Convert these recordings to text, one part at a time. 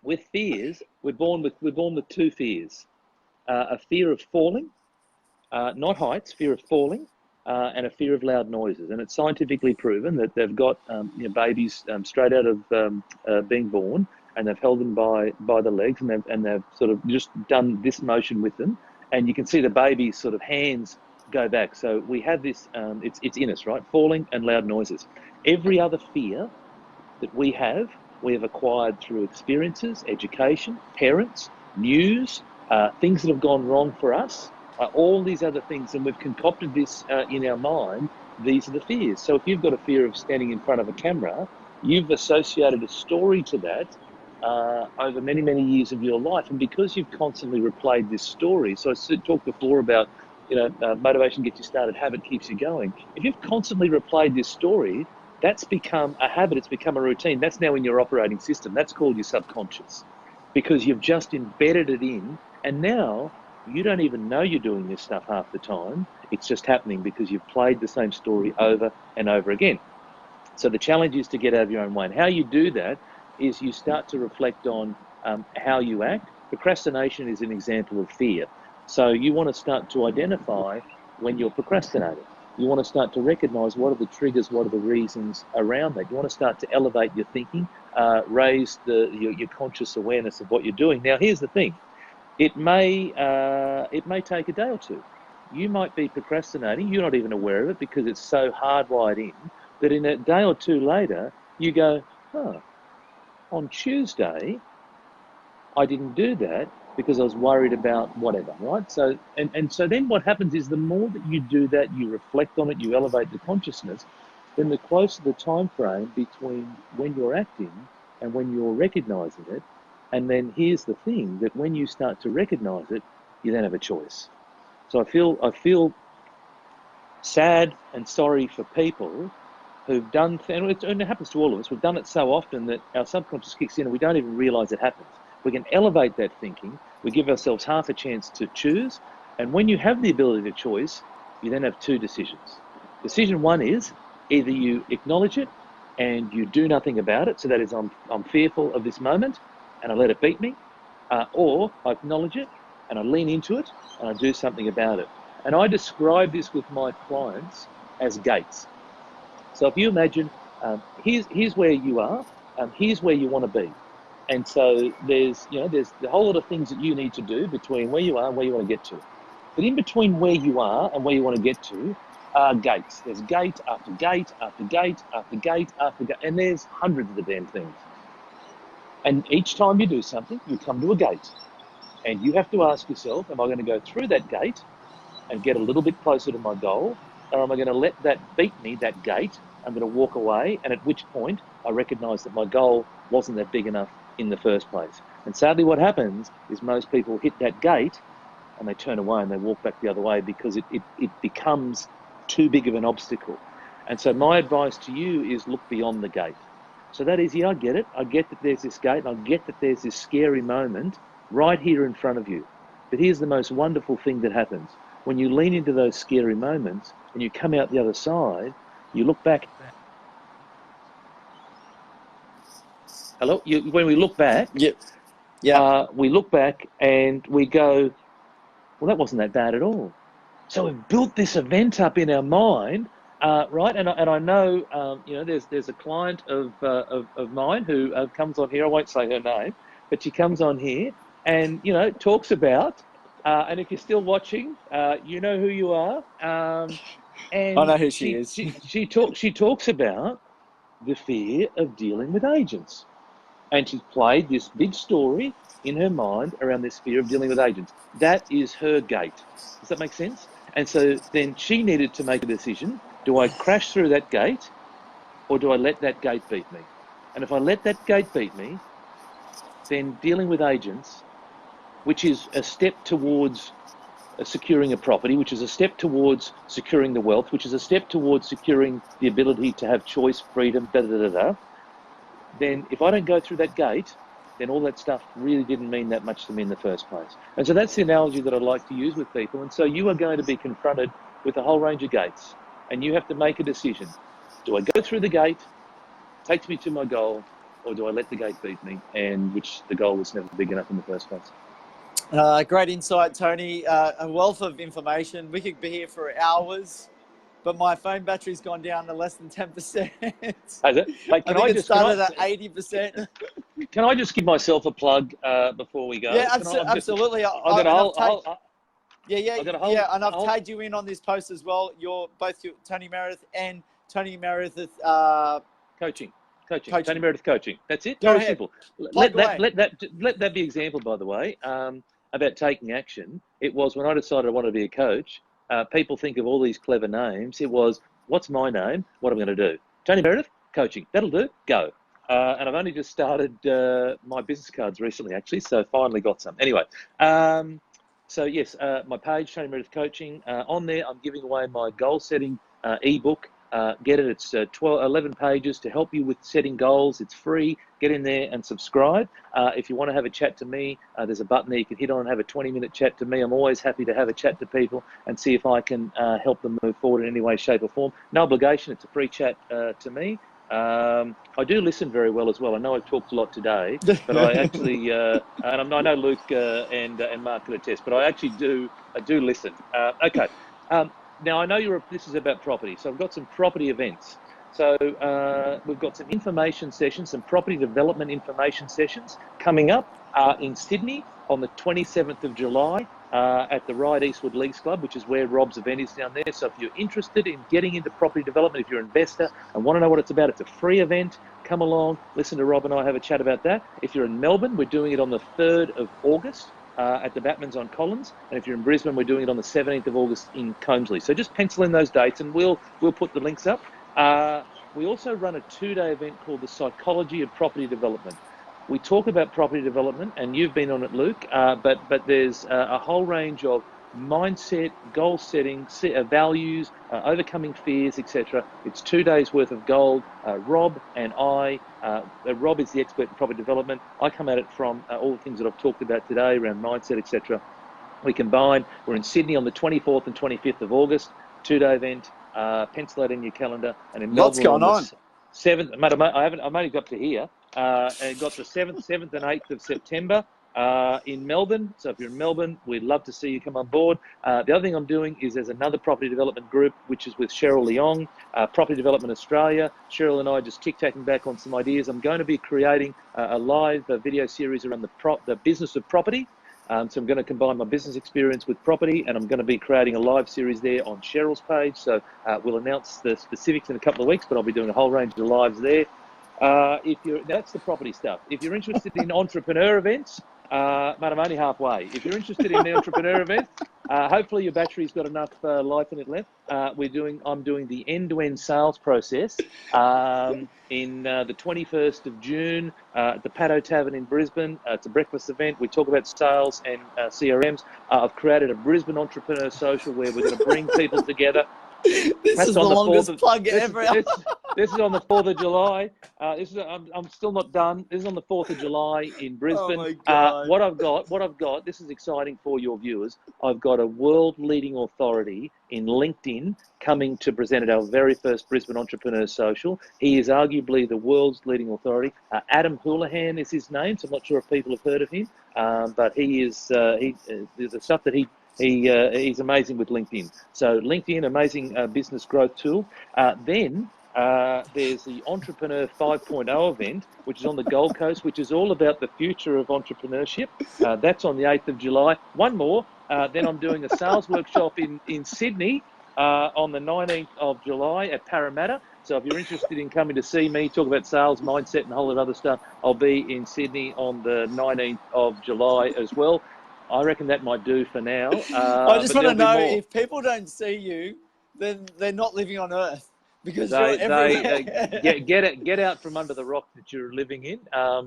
with fears, we're born with two fears: a fear of falling, not heights, fear of falling, and a fear of loud noises. And it's scientifically proven that they've got babies straight out of being born, and they've held them by the legs, and they've sort of just done this motion with them, and you can see the baby's sort of hands go back. So we have this, it's in us, right? Falling and loud noises. Every other fear that we have acquired through experiences, education, parents, news, things that have gone wrong for us, all these other things, and we've concocted this in our mind. These are the fears. So if you've got a fear of standing in front of a camera, you've associated a story to that over many, many years of your life. And because you've constantly replayed this story, so I talked before about, motivation gets you started, habit keeps you going. If you've constantly replayed this story, that's become a habit, it's become a routine. That's now in your operating system. That's called your subconscious, because you've just embedded it in, and now you don't even know you're doing this stuff half the time. It's just happening because you've played the same story over and over again. So the challenge is to get out of your own way. And how you do that is you start to reflect on how you act. Procrastination is an example of fear. So you want to start to identify when you're procrastinating. You want to start to recognize what are the triggers, what are the reasons around that. You want to start to elevate your thinking, raise your conscious awareness of what you're doing. Now, here's the thing. It may take a day or two. You might be procrastinating, you're not even aware of it because it's so hardwired in that in a day or two later, you go, on Tuesday, I didn't do that because I was worried about whatever, right? So, and so then what happens is the more that you do that, you reflect on it, you elevate the consciousness, then the closer the time frame between when you're acting and when you're recognizing it. And then here's the thing, that when you start to recognize it, you then have a choice. So I feel sad and sorry for people who've done, and it happens to all of us, we've done it so often that our subconscious kicks in and we don't even realize it happens. We can elevate that thinking, we give ourselves half a chance to choose, and when you have the ability to choose, you then have two decisions. Decision one is either you acknowledge it and you do nothing about it, so that is I'm fearful of this moment and I let it beat me, or I acknowledge it and I lean into it and I do something about it. And I describe this with my clients as gates. So if you imagine, here's where you are, here's where you want to be. And so there's a whole lot of things that you need to do between where you are and where you want to get to. But in between where you are and where you want to get to are gates. There's gate after gate after gate after gate after gate, and there's hundreds of the damn things. And each time you do something, you come to a gate. And you have to ask yourself, am I going to go through that gate and get a little bit closer to my goal? Or am I going to let that beat me, that gate? I'm going to walk away, and at which point I recognize that my goal wasn't that big enough in the first place. And sadly what happens is most people hit that gate and they turn away and they walk back the other way because it becomes too big of an obstacle. And so my advice to you is look beyond the gate. So that is, I get it. I get that there's this gate, and I get that there's this scary moment right here in front of you. But here's the most wonderful thing that happens. When you lean into those scary moments and you come out the other side, you look back. Hello? When we look back, Yep. Yeah. We look back and we go, well, that wasn't that bad at all. So we've built this event up in our mind, right? And I know, there's a client of mine who comes on here. I won't say her name, but she comes on here and talks about. And if you're still watching, you know who you are. And I know who she is. She talks about the fear of dealing with agents. And she's played this big story in her mind around this fear of dealing with agents. That is her gate. Does that make sense? And so then she needed to make a decision. Do I crash through that gate, or do I let that gate beat me? And if I let that gate beat me, then dealing with agents, which is a step towards securing a property, which is a step towards securing the wealth, which is a step towards securing the ability to have choice, freedom, then if I don't go through that gate, then all that stuff really didn't mean that much to me in the first place. And so that's the analogy that I'd like to use with people. And so you are going to be confronted with a whole range of gates, and you have to make a decision. Do I go through the gate, takes me to my goal, or do I let the gate beat me? And which the goal was never big enough in the first place. Great insight, Tony. A wealth of information. We could be here for hours, but my phone battery's gone down to less than 10%. Has it? Hey, I think it started at 80%. Can I just give myself a plug before we go? Yeah, absolutely. And I've tagged you in on this post as well. You're both Tony Meredith and Tony Meredith coaching. Tony Meredith coaching. That's it. Go Very ahead. simple. Let that be example, by the way, about taking action. It was when I decided I wanted to be a coach. People think of all these clever names. It was, what's my name? What am I going to do? Tony Meredith coaching. That'll do. Go. And I've only just started my business cards recently, actually, so finally got some. Anyway, so yes, my page, Tony Meredith Coaching. On there, I'm giving away my goal-setting ebook. Get it. It's 11 pages to help you with setting goals. It's free. Get in there and subscribe. If you want to have a chat to me, there's a button there you can hit on and have a 20-minute chat to me. I'm always happy to have a chat to people and see if I can help them move forward in any way, shape or form. No obligation. It's a free chat to me. I do listen very well as well. I know I've talked a lot today, but I actually, and I know Luke and Mark can attest, but I actually do listen. Okay. Now I know this is about property, so I've got some property events. So we've got some information sessions, some property development information sessions coming up in Sydney on the 27th of July at the Ryde Eastwood Leagues Club, which is where Rob's event is down there. So if you're interested in getting into property development, if you're an investor and want to know what it's about, it's a free event. Come along, listen to Rob and I have a chat about that. If you're in Melbourne, we're doing it on the 3rd of August. At the Batmans on Collins, and if you're in Brisbane, we're doing it on the 17th of August in Comesley. So just pencil in those dates, and we'll put the links up. We also run a 2-day event called the Psychology of Property Development. We talk about property development, and you've been on it, Luke. But there's a whole range of mindset, goal setting, values, overcoming fears, etc. It's 2 days worth of gold. Rob and I, Rob is the expert in property development. I come at it from all the things that I've talked about today around mindset, etc. We combine. We're in Sydney on the 24th and 25th of August, 2-day event. Pencil that in your calendar. And in What's Melbourne going on? 7th, mate, I've only got to here. And got the 7th and 8th of September. In Melbourne. So if you're in Melbourne, we'd love to see you come on board. The other thing I'm doing is there's another property development group, which is with Cheryl Leong, Property Development Australia. Cheryl and I just tic-tacking back on some ideas. I'm going to be creating a live video series around the business of property. So I'm going to combine my business experience with property, and I'm going to be creating a live series there on Cheryl's page. So we'll announce the specifics in a couple of weeks, but I'll be doing a whole range of lives there. That's the property stuff. If you're interested in entrepreneur events, mate, I'm only halfway. If you're interested in the entrepreneur event, hopefully your battery's got enough life in it left. I'm doing the end-to-end sales process in the 21st of June at the Paddo Tavern in Brisbane. It's a breakfast event. We talk about sales and CRMs. I've created a Brisbane Entrepreneur Social where we're going to bring people together. This is the longest plug ever. This is on the 4th of July. I'm still not done. This is on the 4th of July in Brisbane. Oh my God. What I've got, this is exciting for your viewers. I've got a world-leading authority in LinkedIn coming to present at our very first Brisbane Entrepreneur Social. He is arguably the world's leading authority. Adam Houlihan is his name, so I'm not sure if people have heard of him, but he is there's the stuff that he's amazing with LinkedIn. So LinkedIn, amazing business growth tool. Then there's the Entrepreneur 5.0 event, which is on the Gold Coast, which is all about the future of entrepreneurship. That's on the 8th of July. One more. Then I'm doing a sales workshop in Sydney on the 19th of July at Parramatta. So if you're interested in coming to see me, talk about sales, mindset and a whole lot of other stuff, I'll be in Sydney on the 19th of July as well. I reckon that might do for now. I just want to know, if people don't see you, then they're not living on Earth, because you're everywhere. Get out from under the rock that you're living in.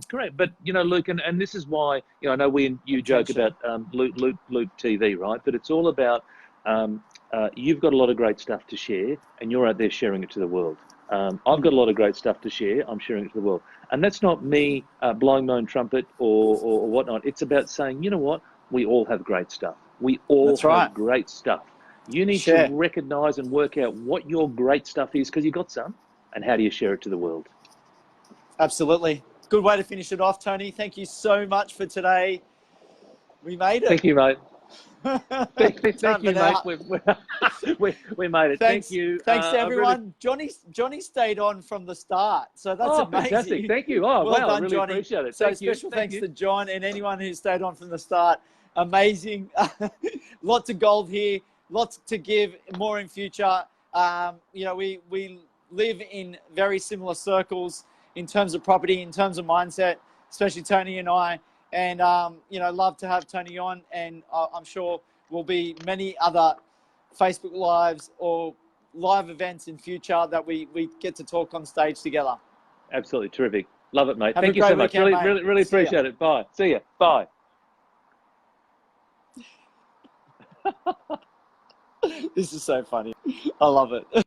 Correct. But, Luke, and this is why, I know you joke about Luke TV, right? But it's all about you've got a lot of great stuff to share, and you're out there sharing it to the world. I've got a lot of great stuff to share. I'm sharing it to the world. And that's not me blowing my own trumpet or whatnot. It's about saying, you know what? We all have great stuff. We all have great stuff. You need to recognize and work out what your great stuff is, because you got some, and how do you share it to the world? Absolutely. good way to finish it off, Tony. Thank you so much for today. We made it. Thank you, mate. Thank you, mate. Out. We made it. Thanks, Thank you. Thanks to everyone. Johnny stayed on from the start, so that's amazing. Fantastic. Thank you. Oh, well wow, done, I really Johnny. appreciate it. So special thanks to John and anyone who stayed on from the start. Amazing. Lots of gold here. Lots to give. More in future. You know, we live in very similar circles in terms of property, in terms of mindset, especially Tony and I. And, you know, love to have Tony on. And I'm sure will be many other Facebook Lives or live events in future that we get to talk on stage together. Absolutely terrific. Love it, mate. Have Thank you so much. Weekend, really appreciate it. Bye. See ya. Bye. This is so funny. I love it.